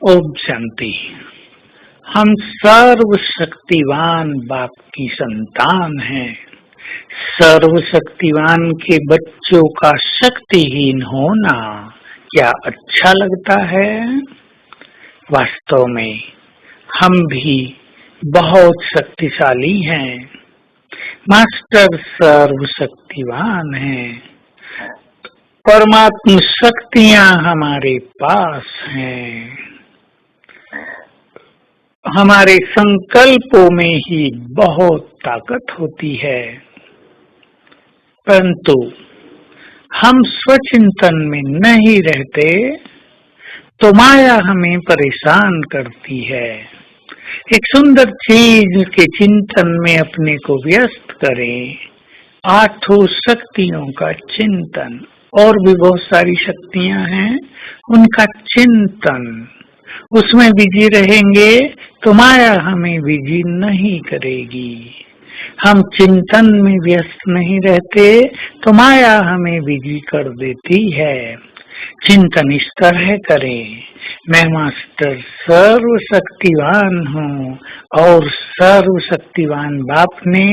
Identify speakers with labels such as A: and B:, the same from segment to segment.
A: ओम शांति। हम सर्वशक्तिवान बाप की संतान हैं। सर्वशक्तिवान के बच्चों का शक्तिहीन होना क्या अच्छा लगता है? वास्तव में हम भी बहुत शक्तिशाली हैं। मास्टर सर्वशक्तिवान हैं। परमात्म शक्तियां हमारे पास हैं। हमारे संकल्पों में ही बहुत ताकत होती है, परंतु हम स्वचिंतन में नहीं रहते तो माया हमें परेशान करती है। एक सुंदर चीज के चिंतन में अपने को व्यस्त करें। आठों शक्तियों का चिंतन, और भी बहुत सारी शक्तियां हैं, उनका चिंतन। उसमें बिजी रहेंगे तो माया हमें बिजी नहीं करेगी। हम चिंतन में व्यस्त नहीं रहते तो माया हमें बिजी कर देती है। चिंतन इस तरह करें, मैं मास्टर सर्वशक्तिवान हूँ और सर्वशक्तिवान बाप ने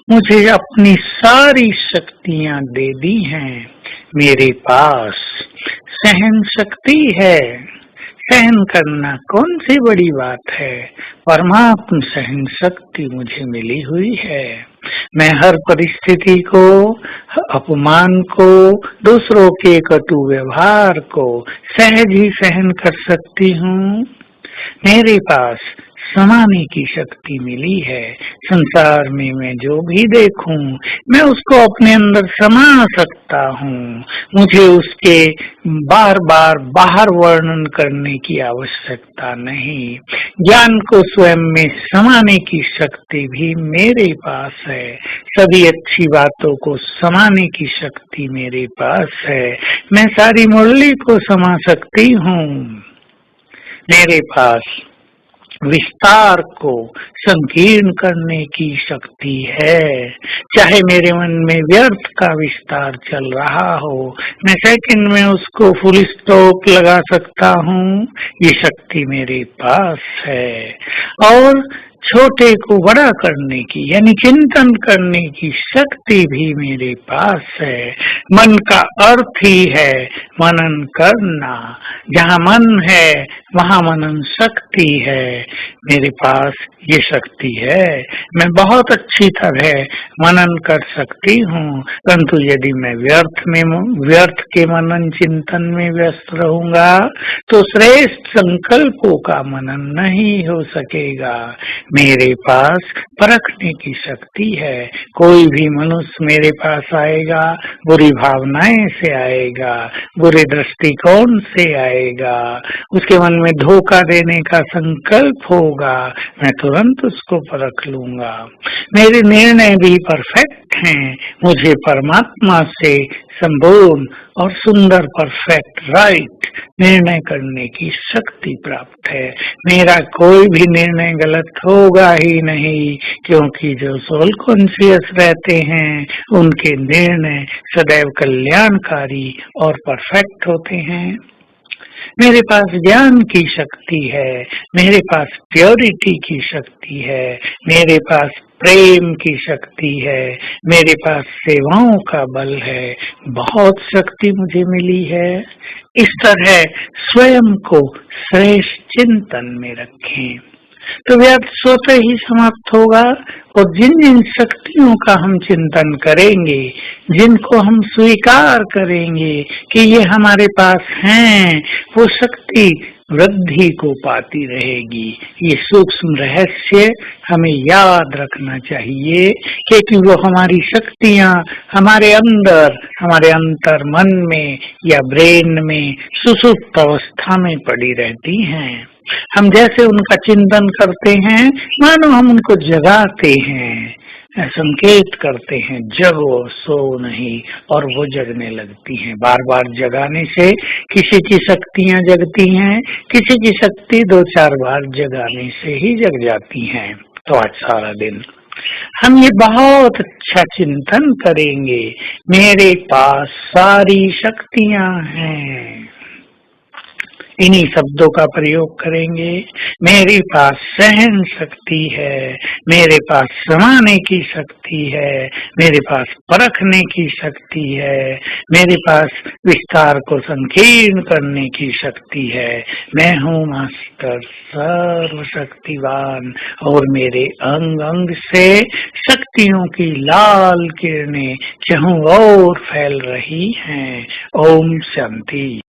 A: मुझे अपनी सारी शक्तियाँ दे दी हैं। मेरे पास सहन शक्ति है। सहन करना कौन सी बड़ी बात है? परमात्म सहन शक्ति मुझे मिली हुई है। मैं हर परिस्थिति को, अपमान को, दूसरों के कटु व्यवहार को सहज ही सहन कर सकती हूँ। मेरे पास समाने की शक्ति मिली है। संसार में मैं जो भी देखूं, मैं उसको अपने अंदर समा सकता हूँ। मुझे उसके बार बार बाहर वर्णन करने की आवश्यकता नहीं। ज्ञान को स्वयं में समाने की शक्ति भी मेरे पास है। सभी अच्छी बातों को समाने की शक्ति मेरे पास है। मैं सारी मुरली को समा सकती हूँ। मेरे पास विस्तार को संकीर्ण करने की शक्ति है। चाहे मेरे मन में व्यर्थ का विस्तार चल रहा हो, मैं सेकंड में उसको फुल स्टॉप लगा सकता हूँ। ये शक्ति मेरे पास है। और छोटे को बड़ा करने की यानी चिंतन करने की शक्ति भी मेरे पास है। मन का अर्थ ही है मनन करना। जहाँ मन है वहाँ मनन शक्ति है। मेरे पास ये शक्ति है। मैं बहुत अच्छी तरह मनन कर सकती हूँ, परंतु यदि मैं व्यर्थ के मनन चिंतन में व्यस्त रहूंगा तो श्रेष्ठ संकल्पों का मनन नहीं हो सकेगा। मेरे पास परखने की शक्ति है। कोई भी मनुष्य मेरे पास आएगा, बुरी भावनाएं से आएगा, बुरे दृष्टिकोण से आएगा, उसके मन में धोखा देने का संकल्प होगा, मैं तुरंत उसको परख लूंगा। मेरे निर्णय भी परफेक्ट हैं। मुझे परमात्मा से संपूर्ण और सुंदर परफेक्ट राइट निर्णय करने की शक्ति प्राप्त है। मेरा कोई भी निर्णय गलत होगा ही नहीं, क्योंकि जो सोल कॉन्शियस रहते हैं उनके निर्णय सदैव कल्याणकारी और परफेक्ट होते हैं। मेरे पास ज्ञान की शक्ति है। मेरे पास प्योरिटी की शक्ति है। मेरे पास प्रेम की शक्ति है। मेरे पास सेवाओं का बल है। बहुत शक्ति मुझे मिली है। इस तरह स्वयं को श्रेष्ठ चिंतन में रखें तो व्यर्थ स्वतः ही समाप्त होगा। और जिन जिन शक्तियों का हम चिंतन करेंगे, जिनको हम स्वीकार करेंगे कि ये हमारे पास हैं, वो शक्ति वृद्धि को पाती रहेगी। ये सूक्ष्म रहस्य हमें याद रखना चाहिए, क्योंकि वो हमारी शक्तियाँ हमारे अंदर, हमारे अंतर मन में या ब्रेन में सुसुप्त अवस्था में पड़ी रहती हैं। हम जैसे उनका चिंतन करते हैं, मानो हम उनको जगाते हैं, संकेत करते हैं, जगो सो नहीं, और वो जगने लगती हैं। बार बार जगाने से किसी की शक्तियां जगती हैं, किसी की शक्ति 2-4 बार जगाने से ही जग जाती हैं। तो आज सारा दिन हम ये बहुत अच्छा चिंतन करेंगे। मेरे पास सारी शक्तियां हैं। इन्हीं शब्दों का प्रयोग करेंगे। मेरे पास सहन शक्ति है, मेरे पास समाने की शक्ति है, मेरे पास परखने की शक्ति है, मेरे पास विस्तार को संकीर्ण करने की शक्ति है। मैं हूँ मास्टर सर्वशक्तिवान और मेरे अंग अंग से शक्तियों की लाल किरणें चारों ओर फैल रही हैं। ओम शांति।